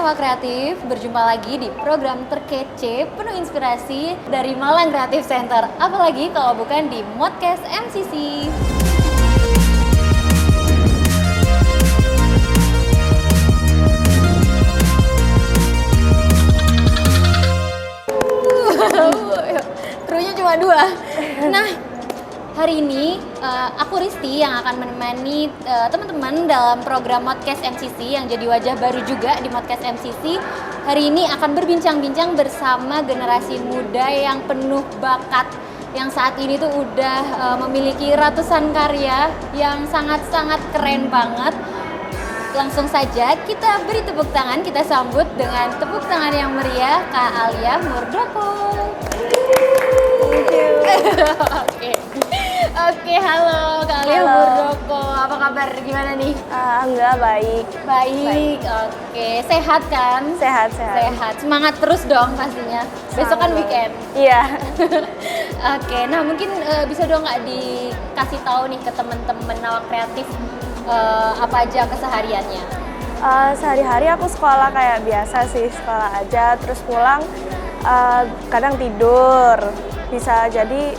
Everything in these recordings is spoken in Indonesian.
Nawa Kreatif, berjumpa lagi di program terkece penuh inspirasi dari Malang Creative Center. Apalagi kalau bukan di Modcast MCC. Krunya cuma 2. Nah, hari ini aku Risti yang akan menemani teman-teman dalam program Modcast MCC yang jadi wajah baru juga di Modcast MCC. Hari ini akan berbincang-bincang bersama generasi muda yang penuh bakat, yang saat ini tuh udah memiliki ratusan karya yang sangat-sangat keren banget. Langsung saja kita beri tepuk tangan, kita sambut dengan tepuk tangan yang meriah Kak Alia Murdoko. Oke, halo Kak Alia Murdoko. Apa kabar? Gimana nih? Alhamdulillah baik. Baik. Oke, sehat kan? Sehat. Semangat terus dong pastinya. Besok kan weekend. Iya. Oke, nah mungkin bisa dong nggak dikasih tahu nih ke teman-teman Nawa Kreatif apa aja kesehariannya? Sehari-hari aku sekolah kayak biasa sih, sekolah aja, terus pulang kadang tidur, bisa jadi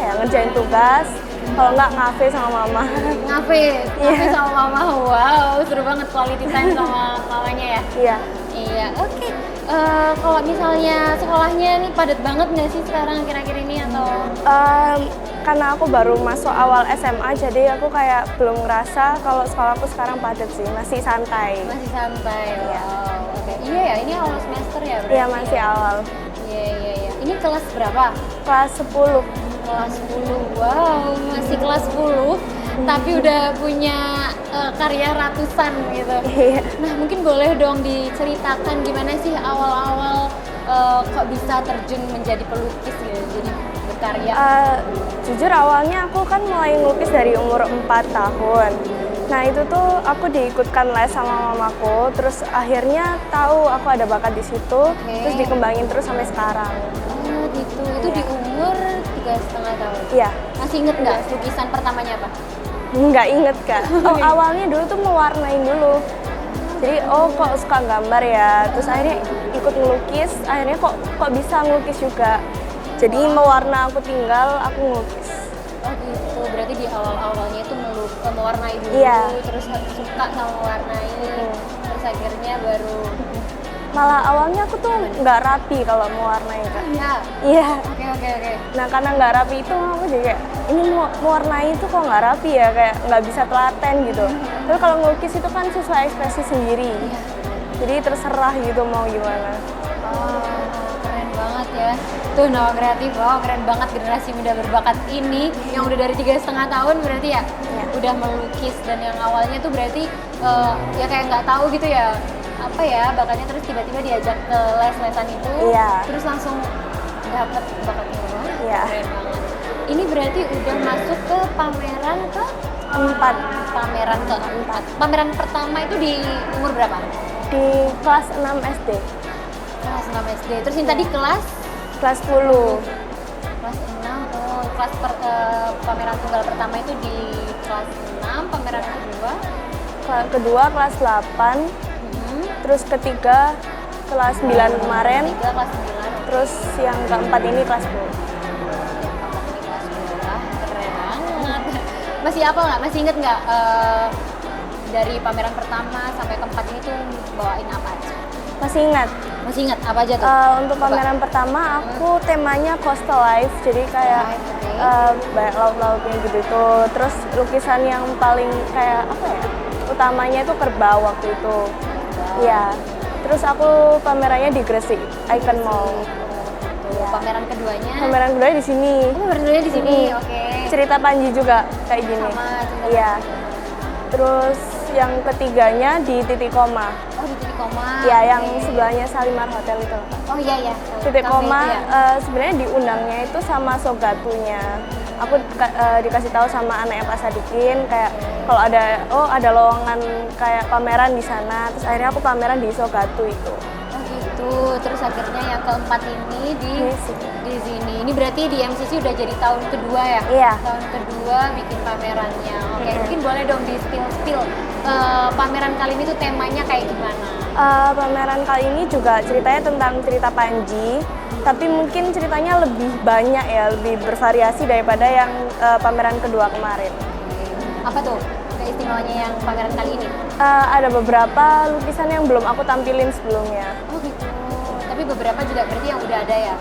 ngerjain tugas, kalau nggak ngafe sama mama. Ngafe sama mama, wow seru banget quality time sama mamanya ya? Iya, oke. Kalau misalnya sekolahnya nih padat banget nggak sih sekarang akhir-akhir ini atau? Karena aku baru masuk awal SMA, jadi aku kayak belum ngerasa kalau sekolahku sekarang padat sih, masih santai. Wow. Oke. Iya ya, ini awal semester ya? Iya, masih awal. Iya. Ini kelas berapa? Kelas 10. Kelas 10, wow masih kelas 10 tapi udah punya karya ratusan gitu. Iya. Nah mungkin boleh dong diceritakan gimana sih awal-awal kok bisa terjun menjadi pelukis gitu, jadi berkarya? Jujur awalnya aku kan mulai ngelukis dari umur 4 tahun. Nah itu tuh aku diikutkan les sama mamaku, terus akhirnya tahu aku ada bakat di situ, terus dikembangin terus sampai sekarang. Oh gitu, itu di umur 3,5 tahun? Iya. Masih inget nggak lukisan pertamanya apa? Nggak inget Kak. Awalnya dulu tuh mewarnain dulu. Jadi kok suka gambar ya, terus akhirnya ikut ngelukis, akhirnya kok bisa ngelukis juga. Jadi mewarna aku tinggal, aku ngelukis. Oh gitu, berarti di awal-awalnya itu mewarnai dulu, terus suka sama mewarnai, terus akhirnya baru... Malah awalnya aku tuh nggak rapi kalau mewarnai Kak. Iya. Oke. Nah karena nggak rapi itu aku jadi kayak, ini mewarnai itu kok nggak rapi ya, kayak nggak bisa telaten gitu. Tapi kalau ngelukis itu kan sesuai ekspresi sendiri. Jadi terserah gitu mau gimana. Keren banget ya. Tuh Nawa Kreatif, wow keren banget generasi muda berbakat ini yang udah dari 3,5 tahun berarti ya udah melukis, dan yang awalnya tuh berarti ya kayak nggak tahu gitu ya apa ya bakatnya, terus tiba-tiba diajak ke les-lesan itu, terus langsung dapet bakatnya. Keren banget. Ini berarti udah masuk ke pameran ke-4. Pameran pertama itu di umur berapa? Di kelas 6 SD. Kelas 6 SD. Terus yang tadi kelas 10. Kelas 6. Pameran tunggal pertama itu di kelas 6, pameran kedua kelas 8. Terus ketiga kelas 9 kemarin. Kelas 9. Terus yang keempat ini kelas 10. Keren banget. Masih apa nggak? Masih inget nggak dari pameran pertama sampai keempat ini tuh bawain apa aja? Masih ingat apa aja tuh? Untuk pameran pertama aku temanya coastal life, jadi kayak banyak laut-lautnya gitu. Terus lukisan yang paling kayak apa ya? Utamanya itu kerbau waktu itu. Iya. Terus aku pamerannya di Gresik Icon Mall. Pameran keduanya? Pameran keduanya di sini. Pameran keduanya di sini. Oke. Cerita Panji juga kayak gini. Iya. Terus yang ketiganya di Titik Koma. Oh, di Titik Koma. Iya, yang sebelahnya Salimar Hotel itu. Oh iya. Titik Koma sebenarnya diundangnya itu sama Sogatunya. Aku dikasih tahu sama anaknya Pak Sadikin kayak kalau ada lowongan kayak pameran di sana, terus akhirnya aku pameran di Sogatu itu. Oh gitu. Terus akhirnya yang keempat ini di sini. Ini berarti di MCC udah jadi tahun kedua ya? Iya. Tahun kedua bikin pamerannya. Oke, mungkin boleh dong di spill pameran kali ini tuh temanya kayak gimana? Pameran kali ini juga ceritanya tentang cerita Panji, tapi mungkin ceritanya lebih banyak ya, lebih bervariasi daripada yang pameran kedua kemarin. Apa tuh keistimewanya yang pameran kali ini? Ada beberapa lukisan yang belum aku tampilin sebelumnya. Oh gitu. Tapi beberapa juga berarti yang udah ada ya?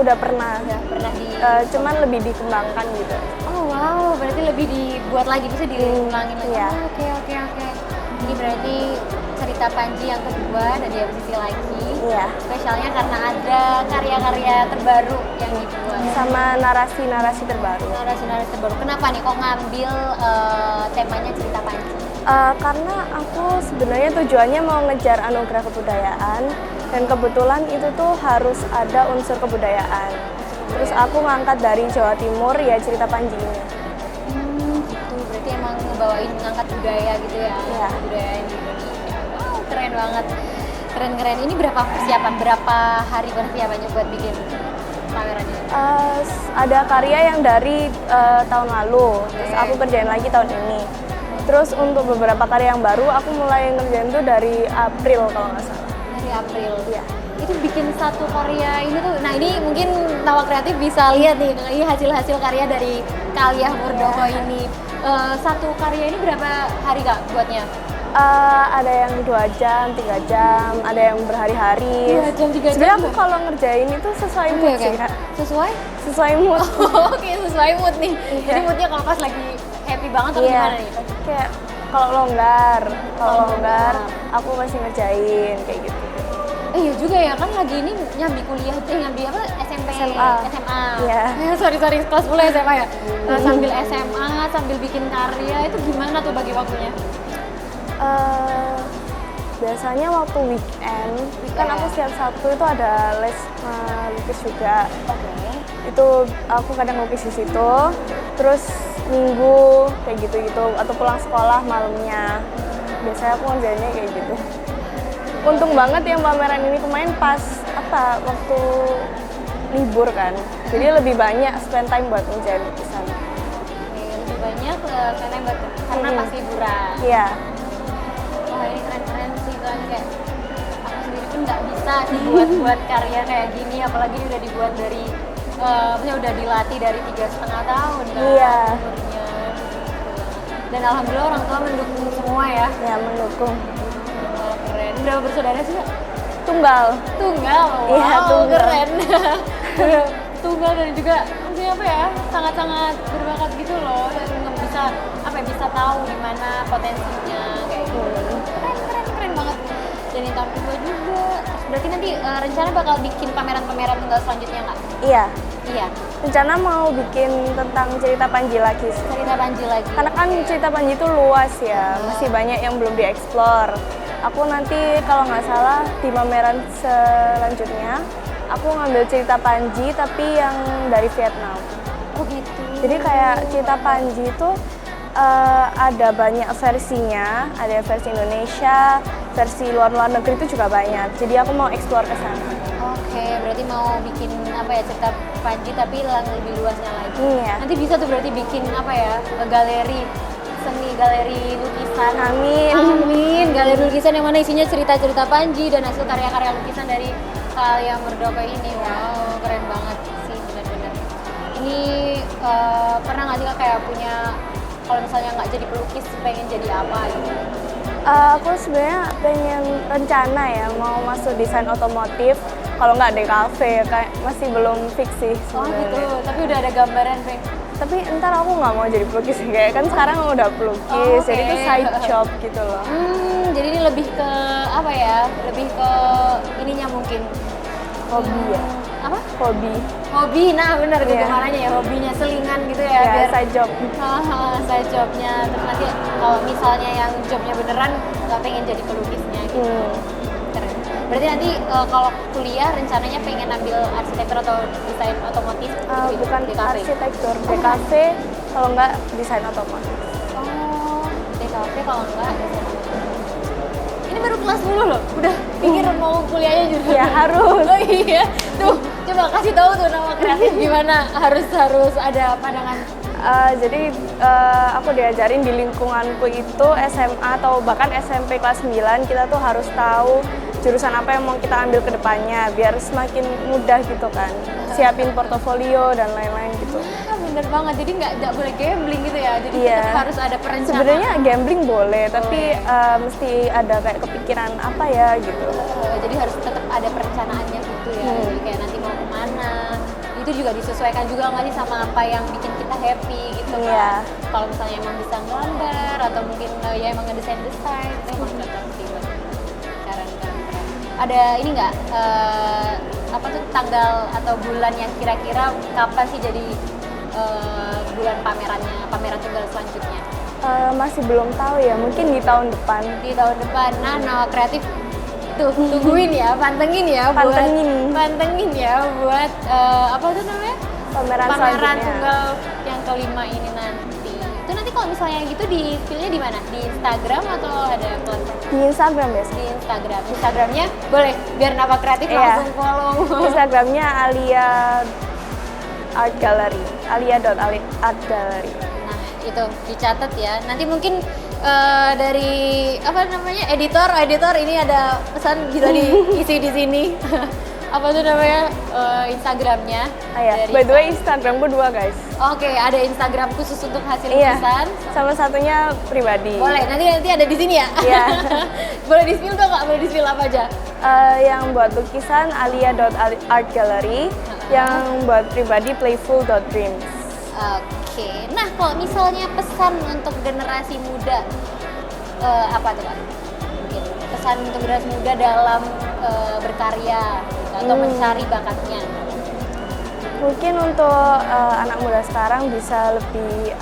Udah pernah. Pernah di. Cuman lebih dikembangkan gitu. Oh wow, berarti lebih dibuat lagi, bisa diulangin lagi. Iya. Oh, oke. Ini berarti cerita Panji yang kedua dan di sisi lagi. Iya. Spesialnya karena ada karya-karya terbaru yang dibuat. Sama narasi-narasi terbaru. Narasi-narasi terbaru. Kenapa nih kok ngambil temanya cerita Panji? Karena aku sebenarnya tujuannya mau ngejar anugerah kebudayaan dan kebetulan itu tuh harus ada unsur kebudayaan. Terus aku ngangkat dari Jawa Timur ya cerita Panji ini. Gitu. Berarti emang ngebawain ngangkat budaya gitu ya? Iya. Budaya di Indonesia. Wow, keren banget. Keren. Ini berapa persiapan? Berapa hari persiapannya buat bikin pameran ini? Ada karya yang dari tahun lalu, terus aku kerjain lagi tahun ini. Terus untuk beberapa karya yang baru, aku mulai ngerjain tuh dari April kalau nggak salah. Dari April? Iya. Itu bikin satu karya ini tuh, nah ini mungkin Nawa Kreatif bisa lihat nih, ini hasil-hasil karya dari Kaliah Murdoko ini. Satu karya ini berapa hari Kak buatnya? Ada yang 2 jam, 3 jam, ada yang berhari-hari. 2 jam, 3 jam. Sebenarnya aku kalau ngerjain itu sesuai mood sih Kak. Sesuai mood. Oke, sesuai mood nih. Iya. Jadi moodnya kalau pas lagi happy banget atau gimana nih? Kayak kalau longgar, aku masih ngerjain kayak gitu. Iya juga ya, kan lagi ini nyambi kuliah, nyambi apa? SMA. Iya. Sorry, kelas 10 SMA ya. Sambil SMA, sambil bikin karya, itu gimana tuh bagi waktunya? Biasanya waktu weekend, kan aku setiap Sabtu itu ada les lukis juga. Oke. Itu aku kadang lukis di situ, terus Minggu kayak gitu-gitu, atau pulang sekolah malamnya. Biasanya aku ngerjainnya kayak gitu. Untung banget yang pameran ini kemarin pas waktu libur kan, jadi lebih banyak spend time buat ngerjain lukisan. Lebih banyak karena pas liburan. Iya. Wah ini keren sih kan, kayak aku sendiri pun nggak bisa sih buat karya kayak gini, apalagi ini udah dibuat dari maksudnya udah dilatih dari 3,5 tahun kan Iya. umurnya. Dan alhamdulillah orang tua mendukung semua ya. Ya mendukung. Wah, keren. Berapa bersaudara sih Kak? Tunggal. Wow, Iya, tunggal. keren. Tunggal dan juga maksudnya apa ya, sangat-sangat berbakat gitu loh, dan bisa tahu di mana potensinya kayak gitu. Keren banget. Dan yang tahun kedua juga. Terus berarti nanti rencana bakal bikin pameran-pameran tunggal selanjutnya nggak? Iya. Iya. Rencana mau bikin tentang cerita Panji lagi sih. Cerita Panji lagi. Karena kan cerita Panji itu luas ya, masih banyak yang belum dieksplor. Aku nanti kalau nggak salah di pameran selanjutnya, aku ngambil cerita Panji tapi yang dari Vietnam. Oh gitu. Jadi kayak cerita Panji itu ada banyak versinya, ada versi Indonesia, versi luar negeri itu juga banyak. Jadi aku mau eksplor ke sana. Oke, berarti mau bikin cerita Panji tapi lebih luasnya lagi. Iya. Nanti bisa tuh berarti bikin galeri seni, galeri lukisan. Amin. Galeri lukisan yang mana isinya cerita-cerita Panji dan hasil karya-karya lukisan dari Kaliah Murdoko ini. Wow, keren banget sih, benar-benar. Ini pernah nggak sih Kak kayak punya, kalau misalnya nggak jadi pelukis pengen jadi apa gitu? Aku sebenarnya pengen rencana ya mau masuk desain otomotif, kalau nggak DKV, kayak masih belum fix sih Oh sebenarnya. gitu, tapi udah ada gambaran pengen. Tapi ntar aku nggak mau jadi pelukis kayak kan sekarang udah pelukis, Oh, jadi itu oke. side job gitu loh. Jadi ini lebih ke apa ya? Lebih ke ininya mungkin. Hobi ya, Apa? hobi. Nah benar gitu Iya. maknanya ya, hobinya selingan gitu ya, Ya, biar side job. side jobnya. Terus nanti kalau misalnya yang jobnya beneran nggak pengen jadi pelukisnya gitu. Keren. Berarti nanti kalau kuliah rencananya pengen ambil arsitektur atau desain otomotif? Bukan DKV? arsitektur, DKV, kalau nggak desain otomotif. Oh, DKV kalau enggak desain otomotif. Ini baru kelas 10 loh, udah pikir mau kuliahnya juga. Ya harus. Oh iya, tuh coba kasih tahu tuh Nawa Kreatif gimana harus ada pandangan Jadi aku diajarin di lingkunganku itu SMA atau bahkan SMP kelas 9 kita tuh harus tahu jurusan apa yang mau kita ambil ke depannya biar semakin mudah gitu kan. Siapin portofolio dan lain-lain gitu. Bener banget, jadi nggak boleh gambling gitu ya, jadi tetap harus ada perencanaan. Sebenarnya gambling boleh, tapi mesti ada kayak kepikiran apa ya gitu. Jadi harus tetap ada perencanaannya gitu ya, jadi kayak nanti mau kemana, itu juga disesuaikan juga nggak sih sama apa yang bikin kita happy gitu kan. Kalau misalnya emang bisa nggambar atau mungkin ya emang ngedesain itu emang cocok sih. Keren. Ada ini nggak, apa tuh tanggal atau bulan yang kira-kira kapan sih jadi bulan pameran tunggal selanjutnya? Masih belum tahu ya, mungkin di tahun depan. Di tahun depan. Nah, Nawa Kreatif tuh tungguin ya, pantengin ya, pantengin ya buat apa tuh namanya? Pameran tunggal yang kelima ini nanti. Itu nanti kalau misalnya gitu di spill-nya di mana? Di Instagram atau ada platform? Di Instagram biasa. Di Instagram. Instagramnya boleh biar Nawa Kreatif langsung follow. Instagramnya Alia Art Gallery, alia.artgallery. Nah, itu dicatat ya. Nanti mungkin dari apa namanya editor ini ada pesan bisa diisi di sini. Apa tuh namanya Instagramnya? By the way Instagramku 2 guys. Oke, ada Instagram khusus untuk hasil lukisan. Sama satunya pribadi. Boleh, nanti ada di sini ya. Iya. Boleh di spill dong nggak? Boleh di spill apa aja? Yang buat lukisan alia.artgallery, yang buat pribadi playful.dreams. Oke. Nah, kalau misalnya pesan untuk generasi muda apa tuh Pak? Mungkin pesan untuk generasi muda dalam berkarya gitu, atau mencari bakatnya. Mungkin untuk anak muda sekarang bisa lebih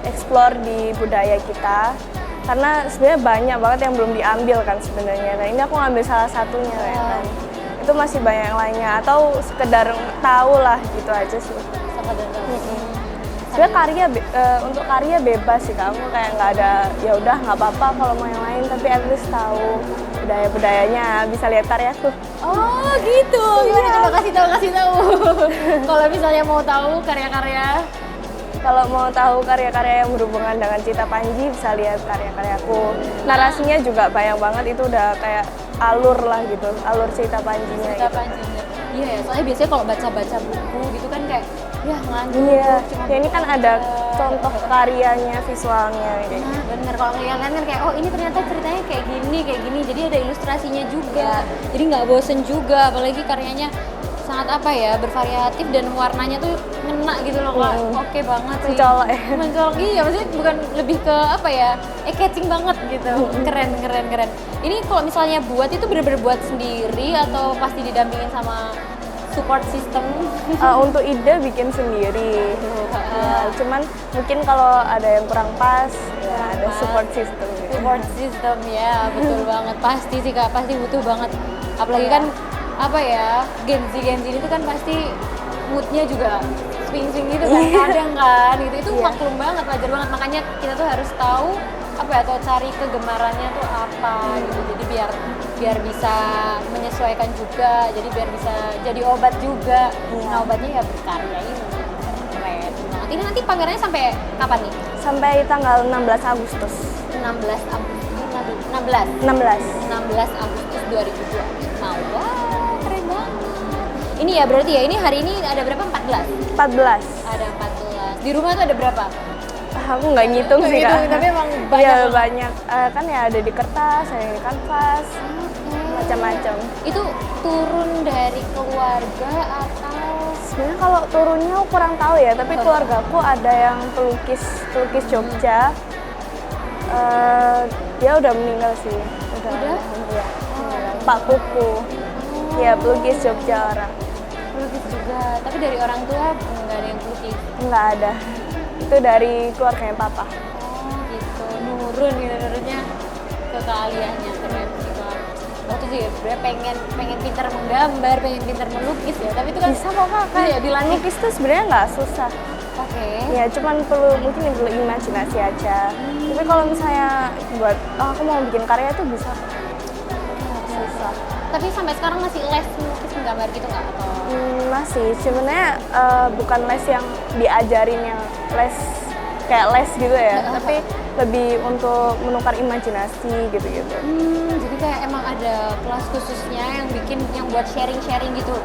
explore di budaya kita. Karena sebenarnya banyak banget yang belum diambil kan sebenarnya. Nah, ini aku ngambil salah satunya kan. Itu masih banyak yang lainnya atau sekedar tahu lah gitu aja sih. Sekedar tahu. Sebenarnya untuk karya bebas sih, kamu kayak nggak ada ya udah nggak apa-apa kalau mau yang lain, tapi at least tahu budayanya, bisa lihat karyaku. Oh gitu. Gimana coba kasih tahu. Kalau misalnya mau tahu karya-karya. Kalau mau tahu karya-karya yang berhubungan dengan Cita Panji bisa lihat karya-karyaku. Narasinya juga banyak banget, itu udah kayak alur lah gitu, alur Cita Panjinya. Cita Panjinya. Iya ya, soalnya biasanya kalau baca-baca buku gitu kan kayak ya ngantuk. Iya. Ya ini kan ada contoh karyanya, visualnya gitu. Nah, bener, kalau ngeliat kan kayak oh ini ternyata ceritanya kayak gini. Jadi ada ilustrasinya juga. Jadi nggak bosen juga, apalagi karyanya sangat bervariatif dan warnanya tuh ngena gitu loh Kak. Oke banget sih. Mencolok ya. Mencolok, iya, maksudnya bukan lebih ke catching banget gitu. Keren. Ini kalau misalnya buat itu bener-bener buat sendiri atau pasti didampingin sama support system? Untuk ide bikin sendiri. Ya, cuman mungkin kalau ada yang kurang pas, ya ada support system gitu. Support system ya, betul banget. Pasti sih Kak, pasti butuh banget. Apalagi kan Gen Z itu kan pasti moodnya juga swing gitu kan, kadang kan gitu, itu maklum banget, wajar banget, makanya kita tuh harus tahu atau cari kegemarannya tuh apa gitu, jadi biar bisa menyesuaikan juga, jadi biar bisa jadi obat juga. Nah, obatnya ya berkarya ini. Keren banget. Ini nanti pamerannya sampai kapan nih? Sampai tanggal 16 Agustus. 16 Agustus 2020. Wow, keren banget. Ini ya berarti ya, ini hari ini ada berapa? 14? 14. Ada 14. Di rumah tuh ada berapa? Aku nggak ngitung sih Kak. Tapi emang banyak. Iya banyak, kan ya ada di kertas, ada di kanvas, macam-macam. Itu turun dari keluarga atau? Sebenarnya kalau turunnya aku kurang tahu ya, tapi keluargaku ada yang pelukis Jogja. Dia udah meninggal sih. Udah? Ya. Pak Pupu. Ya, pelukis Jogja orang. Pelukis juga, tapi dari orang tua nggak ada yang pelukis? Nggak ada. Itu dari keluarganya papa. Oh gitu, nurunnya ke keahliannya. Keren sih Kak. Waktu sih sebenarnya pengen pintar menggambar, pengen pintar melukis ya, tapi itu kan bisa kok Kak. Iya, dilatih. Lukis tuh sebenarnya nggak susah. Oke. Ya cuman mungkin perlu imajinasi aja. Tapi kalau misalnya buat aku mau bikin karya tuh bisa. Susah. Tapi sampai sekarang masih les melukis menggambar gitu nggak? Atau Masih, sebenarnya bukan les yang diajarin yang les kayak les gitu ya, tapi lebih untuk menukar imajinasi gitu-gitu. Jadi kayak emang ada kelas khususnya yang bikin yang buat sharing-sharing gitu.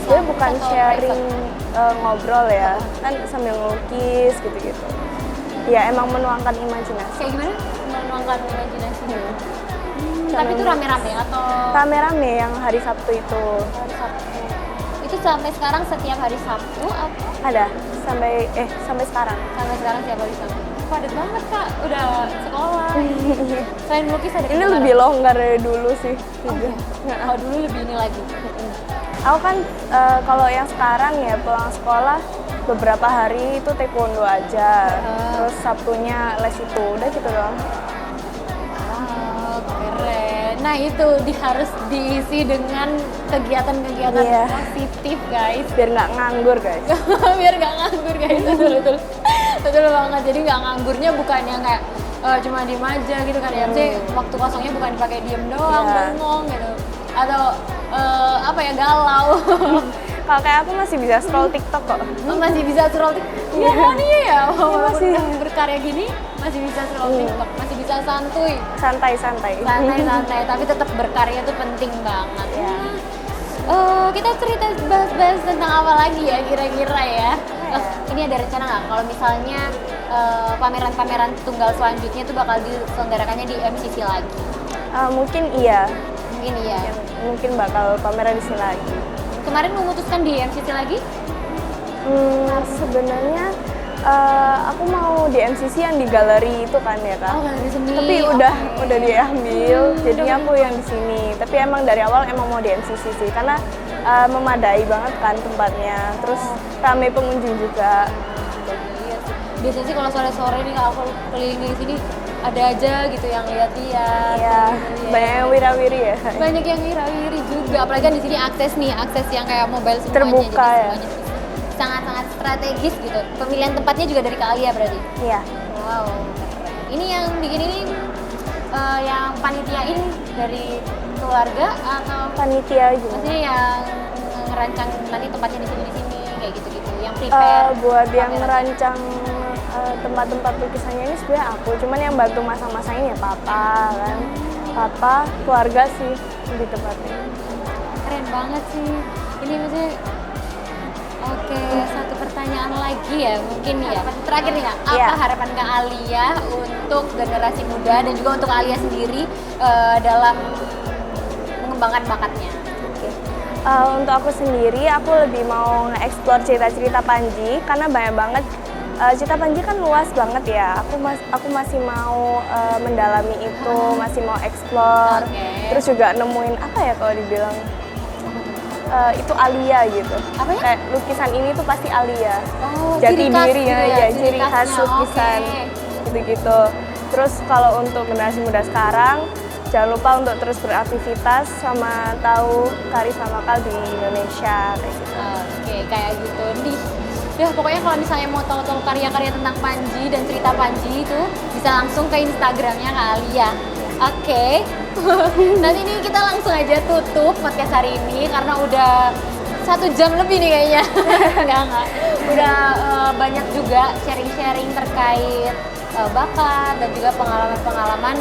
Sebenarnya bukan Atau sharing ngobrol ya, kan sambil ngelukis gitu-gitu. Ya emang menuangkan imajinasi. Kayak gimana? Menuangkan imajinasi. Tapi itu rame-rame atau Rame-rame yang hari Sabtu itu. hari Sabtu? Itu sampai sekarang setiap hari Sabtu atau Ada sampai sekarang. sampai sekarang setiap hari Sabtu? Padat banget kak, udah sekolah. Selain melukis ada Ini kegiatan lebih longgar dari dulu sih. Oh, iya. Oh, dulu lebih ini lagi. Aku kan kalau yang sekarang ya pulang sekolah beberapa hari itu taekwondo aja. Terus Sabtunya les itu, udah gitu doang. Wow, keren. Nah itu harus diisi dengan kegiatan-kegiatan Iya. positif guys. Biar nggak nganggur guys. Biar nggak nganggur guys, betul. Betul banget, jadi nggak nganggurnya bukan yang kayak cuma diem aja gitu kan ya. Maksudnya waktu kosongnya bukan dipakai diem doang, Iya. bengong gitu. Atau apa ya, galau. Kalau kayak aku masih bisa scroll TikTok kok. Masih bisa scroll TikTok. Oh iya ya, walaupun masih. udah berkarya gini masih bisa scroll TikTok, masih bisa santuy. Santai-santai. Santai-santai, tapi tetap berkarya itu penting banget. Ya. Kita cerita bahas tentang apa lagi ya kira-kira ya? Ya. Ini ada rencana nggak kalau misalnya pameran-pameran tunggal selanjutnya itu bakal diselenggarakannya di MCC lagi? Mungkin iya. Mungkin iya. Mungkin bakal pameran di sini lagi. Kemarin memutuskan di MCC lagi? Sebenarnya aku mau di MCC yang di galeri itu kan ya kak. Oh, galeri seni. Tapi udah diambil, jadinya aku yang di sini. Tapi emang dari awal emang mau di MCC sih, karena memadai banget kan tempatnya. Terus rame pengunjung juga. Iya sih. Biasanya sih kalau sore-sore nih kalau aku keliling di sini ada aja gitu yang lihat-lihat. Iya, gitu, banyak yang wira-wiri ya. Banyak yang iri-iri juga, apalagi kan di sini akses yang kayak mobile semuanya, Terbuka jadi ya. semuanya sangat-sangat strategis gitu. Pemilihan tempatnya juga dari Kak Alia berarti. Iya. Wow, keren. Ini yang bikin ini yang panitiain dari keluarga atau Panitia gimana? maksudnya yang ngerancang nanti tempatnya di sini kayak gitu-gitu, yang prepare Buat yang pameran. merancang tempat-tempat lukisannya ini sebenarnya aku, cuman yang bantu masang-masangin ya papa kan. Papa, keluarga sih di tempatnya. Keren banget sih. Ini maksudnya oke, satu pertanyaan lagi ya mungkin ya. Terakhir nih Kak, apa Iya. harapan Kak Alia untuk generasi muda dan juga untuk Alia sendiri dalam mengembangkan bakatnya? Untuk aku sendiri, aku lebih mau nge-explore cerita-cerita Panji karena banyak banget. Cerita Panji kan luas banget ya. Aku masih mau mendalami itu, masih mau explore. Oke. Terus juga nemuin apa ya kalau dibilang itu Alia gitu. Apa ya? Kayak lukisan ini tuh pasti Alia. Oh, Jati ciri khas diri gitu ya, ciri khas khasnya. lukisan Oke. gitu-gitu. Terus kalau untuk generasi muda sekarang, jangan lupa untuk terus beraktivitas sama tahu kearifan lokal di Indonesia kayak gitu. Oke, kayak gitu nih. Udah, pokoknya kalau misalnya mau tahu-tahu karya-karya tentang Panji dan cerita Panji itu bisa langsung ke Instagramnya Kak Alia. Oke. Nanti ini kita langsung aja tutup podcast hari ini karena udah 1 jam lebih nih kayaknya. Enggak. Udah banyak juga sharing-sharing terkait bakat dan juga pengalaman-pengalaman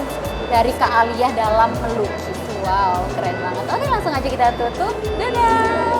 dari Kak Alia dalam melukis. Wow, keren banget. Oke, langsung aja kita tutup. Dadah!